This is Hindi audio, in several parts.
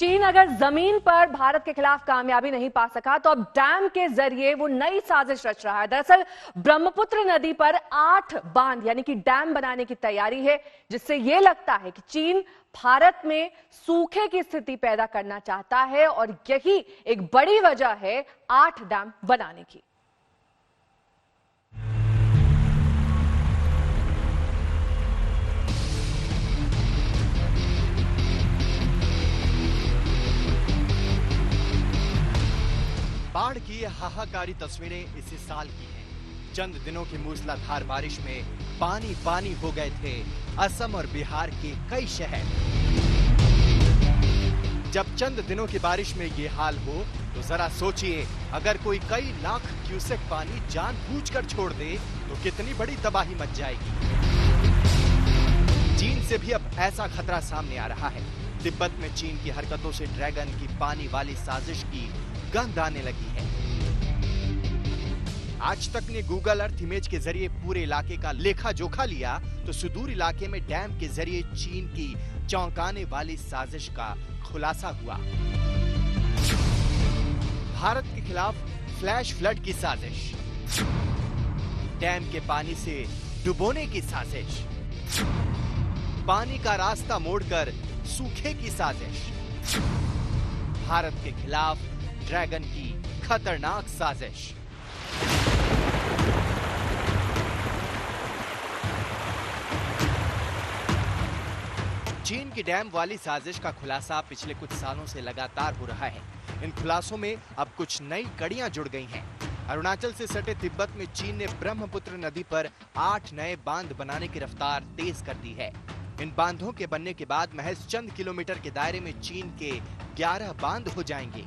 चीन अगर जमीन पर भारत के खिलाफ कामयाबी नहीं पा सका तो अब डैम के जरिए वो नई साजिश रच रहा है। दरअसल ब्रह्मपुत्र नदी पर 8 बांध यानी कि डैम बनाने की तैयारी है, जिससे ये लगता है कि चीन भारत में सूखे की स्थिति पैदा करना चाहता है और यही एक बड़ी वजह है 8 डैम बनाने की। बाढ़ की ये हाहाकारी तस्वीरें इसी साल की हैं। चंद दिनों की मूसलाधार बारिश में पानी पानी हो गए थे असम और बिहार के कई शहर। जब चंद दिनों की बारिश में ये हाल हो तो जरा सोचिए, अगर कोई कई लाख क्यूसेक पानी जानबूझकर छोड़ दे तो कितनी बड़ी तबाही मच जाएगी। चीन से भी अब ऐसा खतरा सामने आ रहा है। तिब्बत में चीन की हरकतों से ड्रैगन की पानी वाली साजिश की गंध आने लगी है। आज तक ने गूगल अर्थ इमेज के जरिए पूरे इलाके का लेखा जोखा लिया तो सुदूर इलाके में डैम के जरिए चीन की चौंकाने वाली साजिश का खुलासा हुआ। भारत के खिलाफ फ्लैश फ्लड की साजिश, डैम के पानी से डुबोने की साजिश, पानी का रास्ता मोड़कर सूखे की साजिश, भारत के खिलाफ ड्रैगन की खतरनाक साजिश। चीन की डैम वाली साजिश का खुलासा पिछले कुछ सालों से लगातार हो रहा है। इन खुलासों में अब कुछ नई कड़ियां जुड़ गई हैं। अरुणाचल से सटे तिब्बत में चीन ने ब्रह्मपुत्र नदी पर 8 नए बांध बनाने की रफ्तार तेज कर दी है। इन बांधों के बनने के बाद महज चंद किलोमीटर के दायरे में चीन के 11 बांध हो जाएंगे।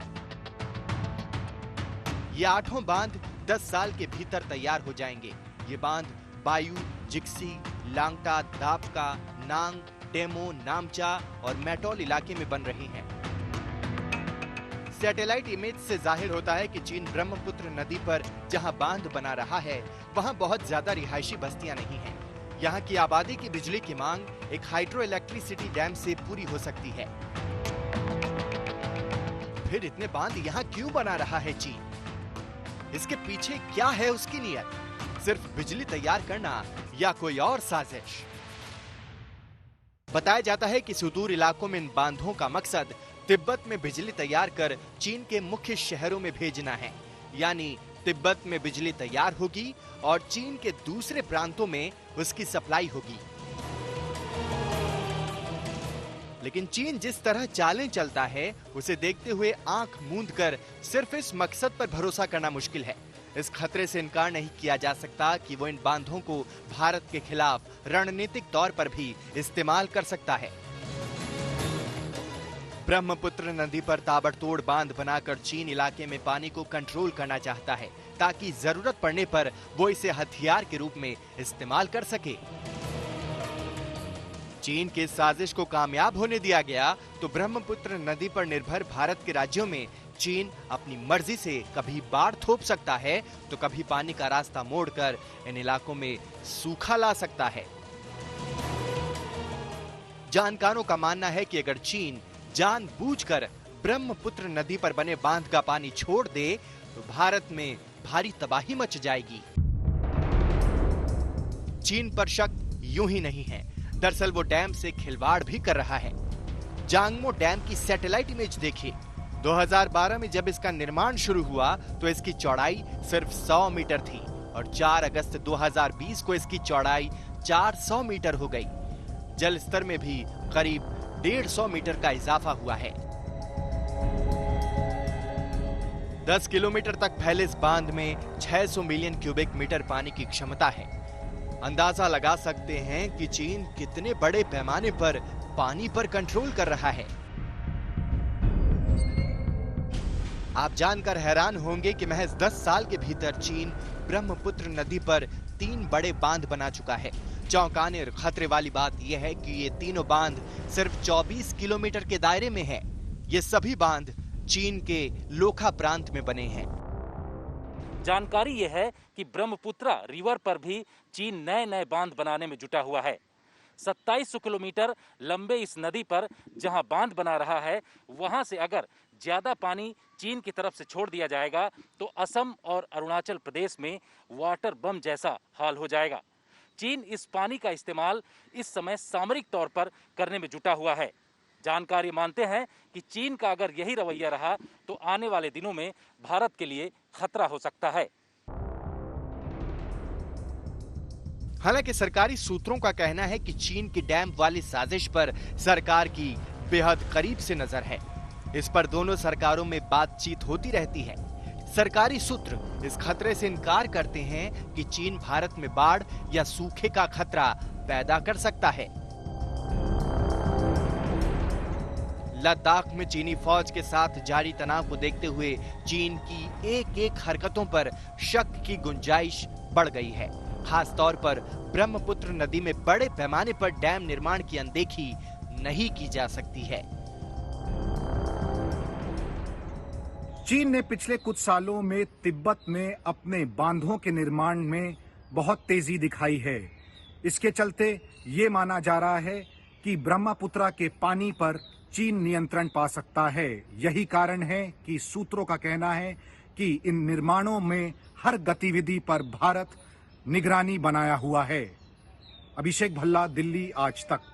ये 8 बांध 10 साल के भीतर तैयार हो जाएंगे। ये बांध बायू, जिक्सी, लांगटा, दापका, नांग, डेमो, नामचा और मैटोल इलाके में बन रही हैं। सैटेलाइट इमेज से जाहिर होता है कि चीन ब्रह्मपुत्र नदी पर जहां बांध बना रहा है वहां बहुत ज्यादा रिहायशी बस्तियां नहीं हैं। यहाँ की आबादी की बिजली की मांग एक हाइड्रो इलेक्ट्रिसिटी डैम से पूरी हो सकती है। फिर इतने बांध यहाँ क्यों बना रहा है चीन? इसके पीछे क्या है उसकी नीयत? सिर्फ बिजली तैयार करना या कोई और साजिश? बताया जाता है कि सुदूर इलाकों में इन बांधों का मकसद तिब्बत में बिजली तैयार कर चीन के मुख्य शहरों में भेजना है। यानी तिब्बत में बिजली तैयार होगी और चीन के दूसरे प्रांतों में उसकी सप्लाई होगी। लेकिन चीन जिस तरह चालें चलता है उसे देखते हुए आंख मूंद कर सिर्फ इस मकसद पर भरोसा करना मुश्किल है। इस खतरे से इनकार नहीं किया जा सकता कि वो इन बांधों को भारत के खिलाफ रणनीतिक तौर पर भी इस्तेमाल कर सकता है। ब्रह्मपुत्र नदी पर ताबड़तोड़ बांध बनाकर चीन इलाके में पानी को कंट्रोल करना चाहता है ताकि जरूरत पड़ने पर वो इसे हथियार के रूप में इस्तेमाल कर सके। चीन के साजिश को कामयाब होने दिया गया तो ब्रह्मपुत्र नदी पर निर्भर भारत के राज्यों में चीन अपनी मर्जी से कभी बाढ़ थोप सकता है तो कभी पानी का रास्ता मोड़कर इन इलाकों में सूखा ला सकता है। जानकारों का मानना है कि अगर चीन जानबूझकर ब्रह्मपुत्र नदी पर बने बांध का पानी छोड़ दे तो भारत में भारी तबाही मच जाएगी। चीन पर शक यूं ही नहीं है, दरअसल वो डैम से खिलवाड़ भी कर रहा है। जांगमो डैम की सैटेलाइट इमेज देखिए। 2012 में जब इसका निर्माण शुरू हुआ तो इसकी चौड़ाई सिर्फ 100 मीटर थी और 4 अगस्त 2020 को इसकी चौड़ाई 400 मीटर हो गई। जल स्तर में भी करीब 150 मीटर का इजाफा हुआ है। 10 किलोमीटर तक फैले इस बांध में 600 मिलियन क्यूबिक मीटर पानी की क्षमता है। अंदाजा लगा सकते हैं कि चीन कितने बड़े पैमाने पर पानी पर कंट्रोल कर रहा है। आप जानकर हैरान होंगे कि महज 10 साल के भीतर चीन ब्रह्मपुत्र नदी पर 3 बड़े बांध बना चुका है। चौंकाने और खतरे वाली बात यह है कि ये तीनों बांध सिर्फ 24 किलोमीटर के दायरे में है। ये सभी बांध चीन के लोखा प्रांत में बने हैं। जानकारी यह है कि ब्रह्मपुत्र रिवर पर भी चीन नए नए बांध बनाने में जुटा हुआ है। 2700 किलोमीटर लंबे इस नदी पर जहां बांध बना रहा है, वहां से अगर ज्यादा पानी चीन की तरफ से छोड़ दिया जाएगा तो असम और अरुणाचल प्रदेश में वाटर बम जैसा हाल हो जाएगा। चीन इस पानी का इस्तेमाल इस समय सामरिक तौर पर करने में जुटा हुआ है। जानकारी मानते हैं कि चीन का अगर यही रवैया रहा तो आने वाले दिनों में भारत के लिए खतरा हो सकता है। हालांकि सरकारी सूत्रों का कहना है कि चीन की डैम वाली साजिश पर सरकार की बेहद करीब से नजर है। इस पर दोनों सरकारों में बातचीत होती रहती है। सरकारी सूत्र इस खतरे से इनकार करते हैं कि चीन भारत में बाढ़ या सूखे का खतरा पैदा कर सकता है। लद्दाख में चीनी फौज के साथ जारी तनाव को देखते हुए चीन की एक एक हरकतों पर शक की गुंजाइश बढ़ गई है। खास तौर पर ब्रह्मपुत्र नदी में बड़े पैमाने पर डैम निर्माण की अनदेखी नहीं की जा सकती है। चीन ने पिछले कुछ सालों में तिब्बत में अपने बांधों के निर्माण में बहुत तेजी दिखाई है। इसके चलते ये माना जा रहा है कि ब्रह्मपुत्र के पानी पर चीन नियंत्रण पा सकता है। यही कारण है कि सूत्रों का कहना है कि इन निर्माणों में हर गतिविधि पर भारत निगरानी बनाया हुआ है। अभिषेक भल्ला, दिल्ली आज तक।